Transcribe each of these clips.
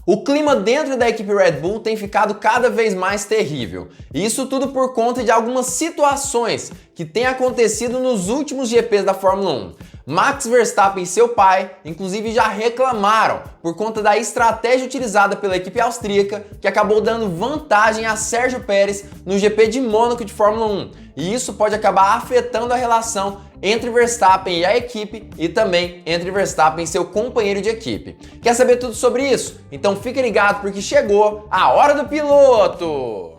O clima dentro da equipe Red Bull tem ficado cada vez mais terrível. E isso tudo por conta de algumas situações que têm acontecido nos últimos GPs da Fórmula 1. Max Verstappen e seu pai, inclusive, já reclamaram por conta da estratégia utilizada pela equipe austríaca, que acabou dando vantagem a Sérgio Pérez no GP de Mônaco de Fórmula 1. E isso pode acabar afetando a relação entre Verstappen e a equipe e também entre Verstappen e seu companheiro de equipe. Quer saber tudo sobre isso? Então fique ligado porque chegou a hora do piloto!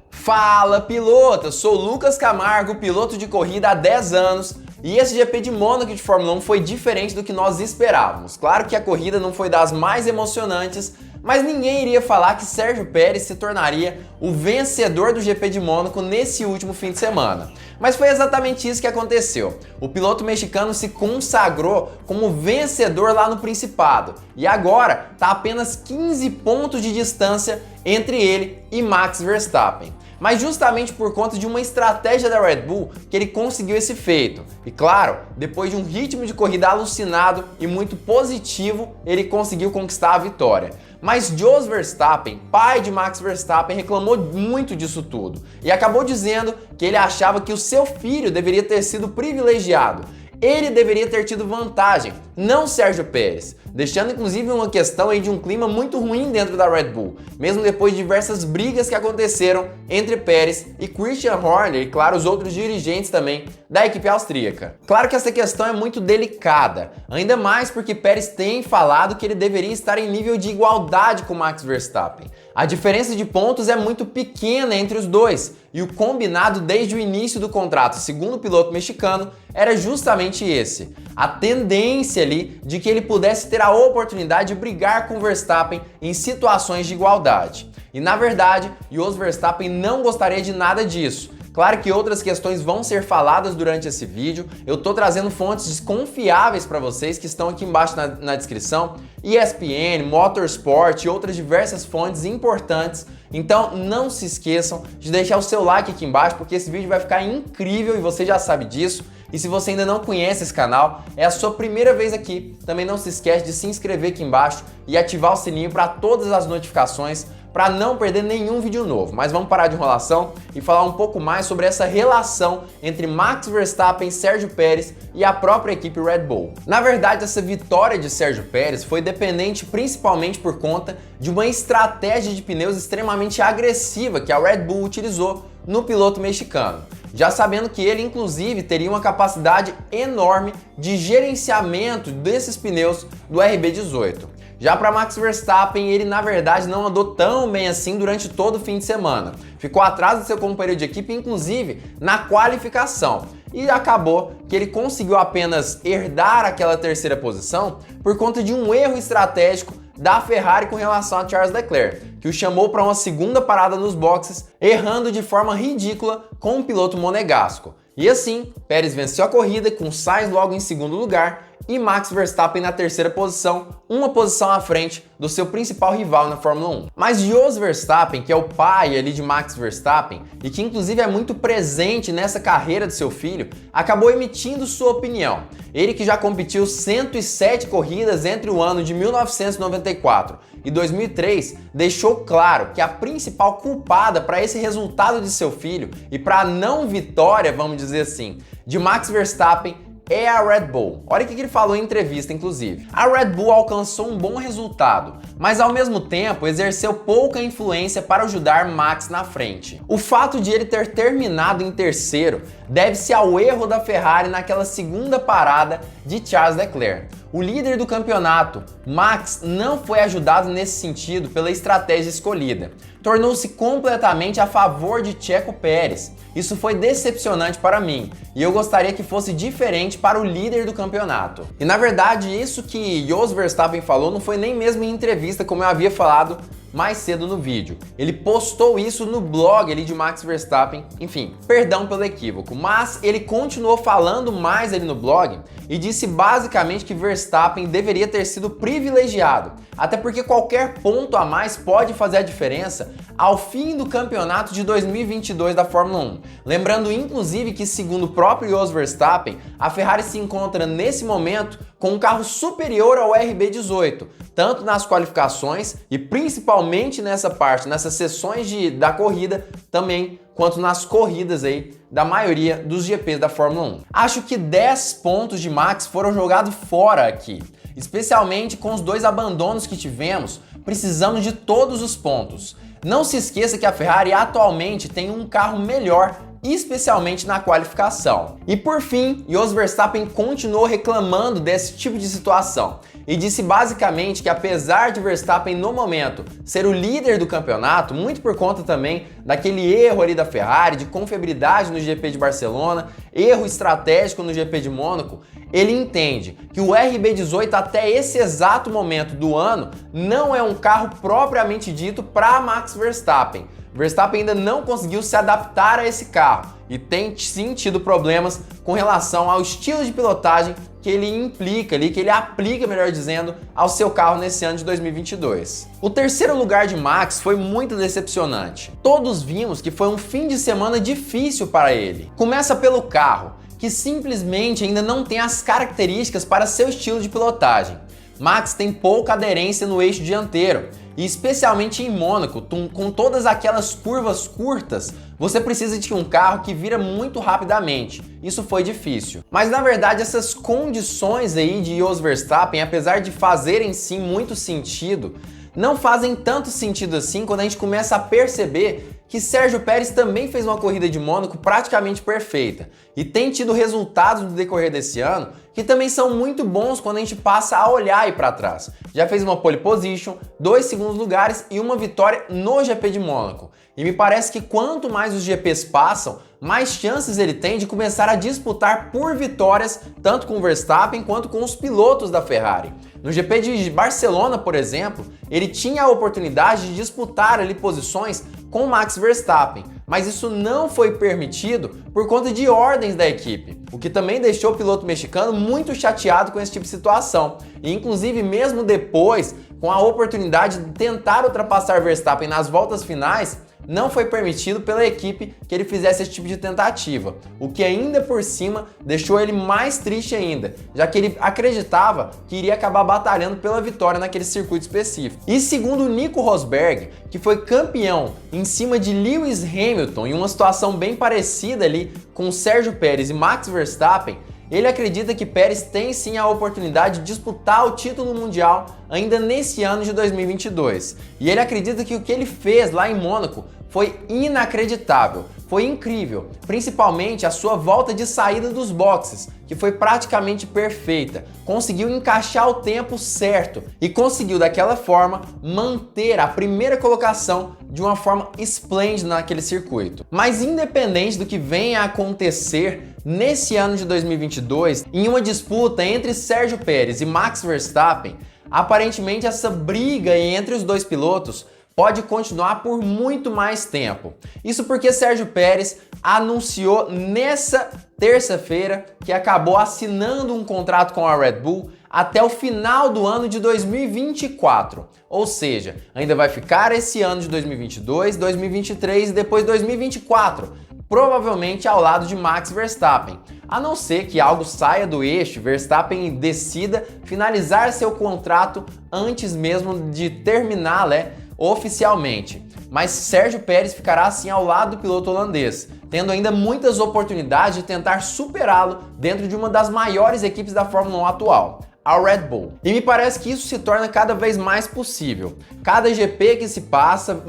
Fala, piloto! Eu sou Lucas Camargo, piloto de corrida há 10 anos, e esse GP de Mônaco de Fórmula 1 foi diferente do que nós esperávamos. Claro que a corrida não foi das mais emocionantes, mas ninguém iria falar que Sérgio Pérez se tornaria o vencedor do GP de Mônaco nesse último fim de semana. Mas foi exatamente isso que aconteceu. O piloto mexicano se consagrou como vencedor lá no Principado e agora está a apenas 15 pontos de distância entre ele e Max Verstappen. Mas justamente por conta de uma estratégia da Red Bull que ele conseguiu esse feito. E claro, depois de um ritmo de corrida alucinado e muito positivo, ele conseguiu conquistar a vitória. Mas Jos Verstappen, pai de Max Verstappen, reclamou muito disso tudo e acabou dizendo que ele achava que o seu filho deveria ter sido privilegiado. Ele deveria ter tido vantagem, não Sérgio Pérez, deixando inclusive uma questão aí de um clima muito ruim dentro da Red Bull, mesmo depois de diversas brigas que aconteceram entre Pérez e Christian Horner e, claro, os outros dirigentes também da equipe austríaca. Claro que essa questão é muito delicada, ainda mais porque Pérez tem falado que ele deveria estar em nível de igualdade com Max Verstappen. A diferença de pontos é muito pequena entre os dois, e o combinado desde o início do contrato, segundo o piloto mexicano, era justamente esse. A tendência ali de que ele pudesse ter a oportunidade de brigar com Verstappen em situações de igualdade. E na verdade, Jos Verstappen não gostaria de nada disso. Claro que outras questões vão ser faladas durante esse vídeo, eu tô trazendo fontes confiáveis para vocês que estão aqui embaixo na descrição, ESPN, Motorsport e outras diversas fontes importantes, então não se esqueçam de deixar o seu like aqui embaixo porque esse vídeo vai ficar incrível e você já sabe disso. E se você ainda não conhece esse canal, é a sua primeira vez aqui, também não se esquece de se inscrever aqui embaixo e ativar o sininho para todas as notificações para não perder nenhum vídeo novo. Mas vamos parar de enrolação e falar um pouco mais sobre essa relação entre Max Verstappen, Sérgio Pérez e a própria equipe Red Bull. Na verdade, essa vitória de Sérgio Pérez foi dependente principalmente por conta de uma estratégia de pneus extremamente agressiva que a Red Bull utilizou no piloto mexicano, já sabendo que ele inclusive teria uma capacidade enorme de gerenciamento desses pneus do RB18. Já para Max Verstappen, ele na verdade não andou tão bem assim durante todo o fim de semana. Ficou atrás do seu companheiro de equipe, inclusive na qualificação. E acabou que ele conseguiu apenas herdar aquela terceira posição por conta de um erro estratégico da Ferrari com relação a Charles Leclerc, que o chamou para uma segunda parada nos boxes, errando de forma ridícula com o piloto monegasco. E assim, Pérez venceu a corrida com Sainz logo em segundo lugar e Max Verstappen na terceira posição, uma posição à frente do seu principal rival na Fórmula 1. Mas Jos Verstappen, que é o pai ali de Max Verstappen e que inclusive é muito presente nessa carreira de seu filho, acabou emitindo sua opinião. Ele que já competiu 107 corridas entre o ano de 1994 e 2003, deixou claro que a principal culpada para esse resultado de seu filho e para a não vitória, vamos dizer assim, de Max Verstappen é a Red Bull. Olha o que ele falou em entrevista, inclusive. A Red Bull alcançou um bom resultado, mas ao mesmo tempo exerceu pouca influência para ajudar Max na frente. O fato de ele ter terminado em terceiro deve-se ao erro da Ferrari naquela segunda parada de Charles Leclerc. O líder do campeonato, Max, não foi ajudado nesse sentido pela estratégia escolhida. Tornou-se completamente a favor de Checo Pérez. Isso foi decepcionante para mim e eu gostaria que fosse diferente para o líder do campeonato. E na verdade, isso que Jos Verstappen falou não foi nem mesmo em entrevista, como eu havia falado mais cedo no vídeo. Ele postou isso no blog ali de Max Verstappen, enfim, perdão pelo equívoco, mas ele continuou falando mais ali no blog e disse basicamente que Verstappen deveria ter sido privilegiado, até porque qualquer ponto a mais pode fazer a diferença ao fim do campeonato de 2022 da Fórmula 1. Lembrando inclusive que, segundo o próprio Jos Verstappen, a Ferrari se encontra nesse momento com um carro superior ao RB18, tanto nas qualificações e principalmente nessa parte, nessas sessões da corrida também, quanto nas corridas aí da maioria dos GPs da Fórmula 1. Acho que 10 pontos de Max foram jogados fora aqui, especialmente com os 2 abandonos que tivemos, precisamos de todos os pontos. Não se esqueça que a Ferrari atualmente tem um carro melhor, especialmente na qualificação. E por fim, Jos Verstappen continuou reclamando desse tipo de situação e disse basicamente que, apesar de Verstappen no momento ser o líder do campeonato, muito por conta também daquele erro ali da Ferrari, de confiabilidade no GP de Barcelona, erro estratégico no GP de Mônaco, ele entende que o RB18 até esse exato momento do ano não é um carro propriamente dito para Max Verstappen. Verstappen ainda não conseguiu se adaptar a esse carro e tem sim tido problemas com relação ao estilo de pilotagem que ele implica ali, que ele aplica, melhor dizendo, ao seu carro nesse ano de 2022. O terceiro lugar de Max foi muito decepcionante. Todos vimos que foi um fim de semana difícil para ele. Começa pelo carro, que simplesmente ainda não tem as características para seu estilo de pilotagem. Max tem pouca aderência no eixo dianteiro, e especialmente em Mônaco, com todas aquelas curvas curtas, você precisa de um carro que vira muito rapidamente. Isso foi difícil. Mas na verdade essas condições aí de Jos Verstappen, apesar de fazerem sim muito sentido, não fazem tanto sentido assim quando a gente começa a perceber que Sérgio Pérez também fez uma corrida de Mônaco praticamente perfeita e tem tido resultados no decorrer desse ano que também são muito bons quando a gente passa a olhar aí para trás. Já fez uma pole position, 2 segundos lugares e uma vitória no GP de Mônaco. E me parece que quanto mais os GPs passam, mais chances ele tem de começar a disputar por vitórias, tanto com o Verstappen quanto com os pilotos da Ferrari. No GP de Barcelona, por exemplo, ele tinha a oportunidade de disputar ali posições com Max Verstappen, mas isso não foi permitido por conta de ordens da equipe, o que também deixou o piloto mexicano muito chateado com esse tipo de situação. E inclusive mesmo depois, com a oportunidade de tentar ultrapassar Verstappen nas voltas finais, não foi permitido pela equipe que ele fizesse esse tipo de tentativa, o que ainda por cima deixou ele mais triste ainda, já que ele acreditava que iria acabar batalhando pela vitória naquele circuito específico. E segundo Nico Rosberg, que foi campeão em cima de Lewis Hamilton em uma situação bem parecida ali com Sérgio Pérez e Max Verstappen, ele acredita que Pérez tem sim a oportunidade de disputar o título mundial ainda nesse ano de 2022. E ele acredita que o que ele fez lá em Mônaco foi inacreditável, foi incrível, principalmente a sua volta de saída dos boxes, que foi praticamente perfeita. Conseguiu encaixar o tempo certo e conseguiu daquela forma manter a primeira colocação de uma forma esplêndida naquele circuito. Mas independente do que venha a acontecer nesse ano de 2022, em uma disputa entre Sérgio Pérez e Max Verstappen, aparentemente essa briga entre os dois pilotos pode continuar por muito mais tempo. Isso porque Sérgio Pérez anunciou nessa terça-feira que acabou assinando um contrato com a Red Bull até o final do ano de 2024. Ou seja, ainda vai ficar esse ano de 2022, 2023 e depois 2024, provavelmente ao lado de Max Verstappen. A não ser que algo saia do eixo, Verstappen decida finalizar seu contrato antes mesmo de terminar, oficialmente. Mas Sérgio Pérez ficará assim ao lado do piloto holandês, tendo ainda muitas oportunidades de tentar superá-lo dentro de uma das maiores equipes da Fórmula 1 atual, a Red Bull. E me parece que isso se torna cada vez mais possível. Cada GP que se passa,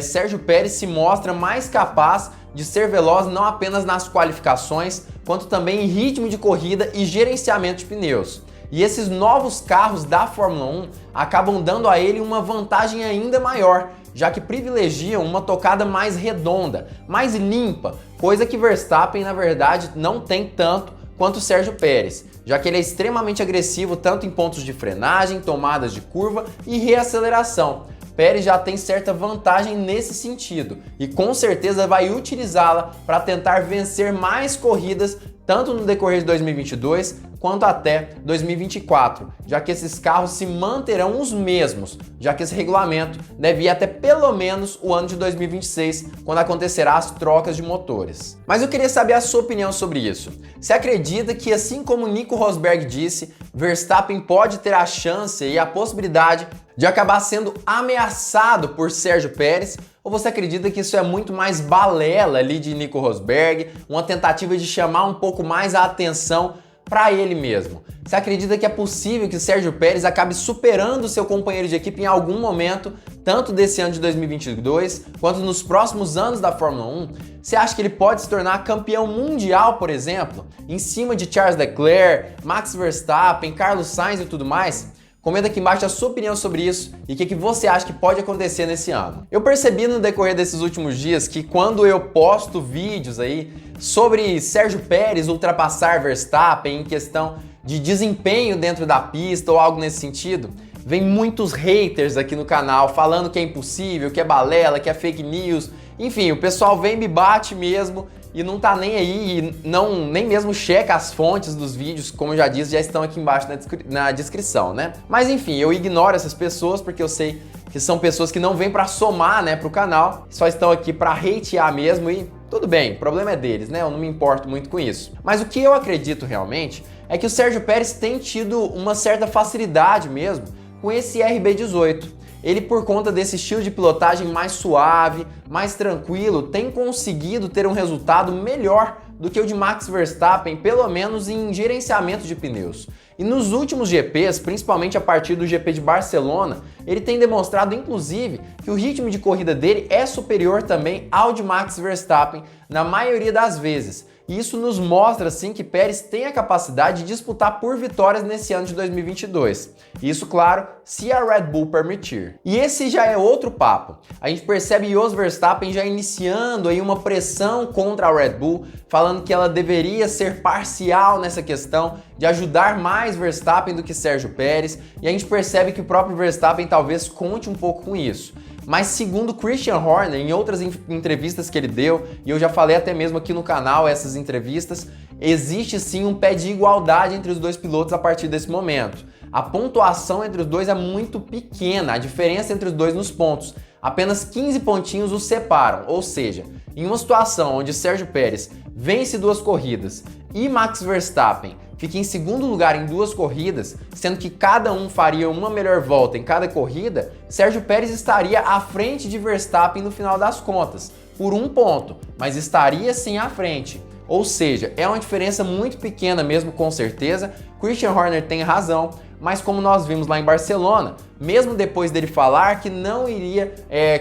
Sérgio Pérez se mostra mais capaz de ser veloz não apenas nas qualificações, quanto também em ritmo de corrida e gerenciamento de pneus. E esses novos carros da Fórmula 1 acabam dando a ele uma vantagem ainda maior, já que privilegiam uma tocada mais redonda, mais limpa, coisa que Verstappen, na verdade, não tem tanto quanto Sérgio Pérez, já que ele é extremamente agressivo tanto em pontos de frenagem, tomadas de curva e reaceleração. Pérez já tem certa vantagem nesse sentido e com certeza vai utilizá-la para tentar vencer mais corridas tanto no decorrer de 2022 quanto até 2024, já que esses carros se manterão os mesmos, já que esse regulamento deve ir até pelo menos o ano de 2026, quando acontecerá as trocas de motores. Mas eu queria saber a sua opinião sobre isso. Você acredita que, assim como Nico Rosberg disse, Verstappen pode ter a chance e a possibilidade de acabar sendo ameaçado por Sérgio Pérez? Ou você acredita que isso é muito mais balela ali de Nico Rosberg, uma tentativa de chamar um pouco mais a atenção para ele mesmo? Você acredita que é possível que Sérgio Pérez acabe superando seu companheiro de equipe em algum momento, tanto desse ano de 2022 quanto nos próximos anos da Fórmula 1? Você acha que ele pode se tornar campeão mundial, por exemplo, em cima de Charles Leclerc, Max Verstappen, Carlos Sainz e tudo mais? Comenta aqui embaixo a sua opinião sobre isso e o que você acha que pode acontecer nesse ano. Eu percebi no decorrer desses últimos dias que quando eu posto vídeos aí sobre Sérgio Pérez ultrapassar Verstappen em questão de desempenho dentro da pista ou algo nesse sentido, vem muitos haters aqui no canal falando que é impossível, que é balela, que é fake news. Enfim, o pessoal vem e me bate mesmo e não tá nem aí, e nem mesmo checa as fontes dos vídeos, como eu já disse, já estão aqui embaixo na descrição, né? Mas enfim, eu ignoro essas pessoas porque eu sei que são pessoas que não vêm pra somar, né, pro canal, só estão aqui pra hatear mesmo e tudo bem, o problema é deles, né? Eu não me importo muito com isso. Mas o que eu acredito realmente é que o Sérgio Pérez tem tido uma certa facilidade mesmo com esse RB18. Ele, por conta desse estilo de pilotagem mais suave, mais tranquilo, tem conseguido ter um resultado melhor do que o de Max Verstappen, pelo menos em gerenciamento de pneus. E nos últimos GPs, principalmente a partir do GP de Barcelona, ele tem demonstrado, inclusive, que o ritmo de corrida dele é superior também ao de Max Verstappen na maioria das vezes. E isso nos mostra, sim, que Pérez tem a capacidade de disputar por vitórias nesse ano de 2022. Isso, claro, se a Red Bull permitir. E esse já é outro papo. A gente percebe Jos Verstappen já iniciando aí uma pressão contra a Red Bull, falando que ela deveria ser parcial nessa questão de ajudar mais Verstappen do que Sérgio Pérez. E a gente percebe que o próprio Verstappen talvez conte um pouco com isso. Mas segundo Christian Horner, em outras entrevistas que ele deu, e eu já falei até mesmo aqui no canal essas entrevistas, existe sim um pé de igualdade entre os dois pilotos a partir desse momento. A pontuação entre os dois é muito pequena, a diferença entre os dois nos pontos. Apenas 15 pontinhos os separam, ou seja, em uma situação onde Sérgio Pérez vence 2 corridas e Max Verstappen fica em segundo lugar em 2 corridas, sendo que cada um faria uma melhor volta em cada corrida, Sérgio Pérez estaria à frente de Verstappen no final das contas, por 1 ponto, mas estaria sim à frente. Ou seja, é uma diferença muito pequena mesmo, com certeza. Christian Horner tem razão, mas como nós vimos lá em Barcelona, mesmo depois dele falar que não iria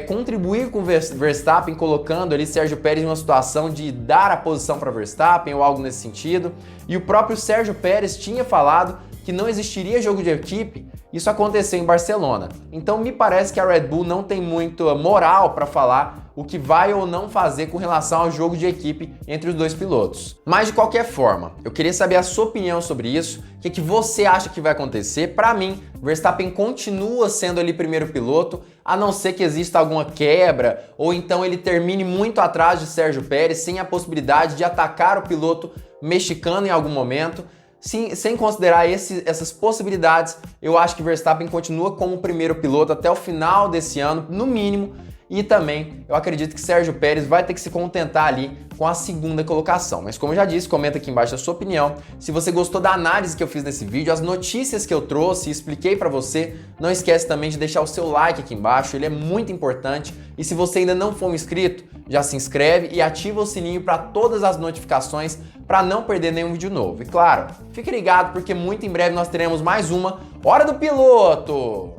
contribuir com Verstappen, colocando ali Sérgio Pérez em uma situação de dar a posição para Verstappen ou algo nesse sentido, e o próprio Sérgio Pérez tinha falado que não existiria jogo de equipe, isso aconteceu em Barcelona. Então me parece que a Red Bull não tem muita moral para falar o que vai ou não fazer com relação ao jogo de equipe entre os dois pilotos. Mas de qualquer forma, eu queria saber a sua opinião sobre isso, o que você acha que vai acontecer. Para mim, Verstappen continua sendo ali primeiro piloto, a não ser que exista alguma quebra, ou então ele termine muito atrás de Sérgio Pérez, sem a possibilidade de atacar o piloto mexicano em algum momento. Sim, sem considerar essas possibilidades, eu acho que Verstappen continua como primeiro piloto até o final desse ano, no mínimo, e também eu acredito que Sérgio Pérez vai ter que se contentar ali com a segunda colocação. Mas como eu já disse, comenta aqui embaixo a sua opinião. Se você gostou da análise que eu fiz nesse vídeo, as notícias que eu trouxe e expliquei pra você, não esquece também de deixar o seu like aqui embaixo, ele é muito importante. E se você ainda não for um inscrito, já se inscreve e ativa o sininho para todas as notificações para não perder nenhum vídeo novo. E claro, fique ligado porque muito em breve nós teremos mais uma Hora do Piloto!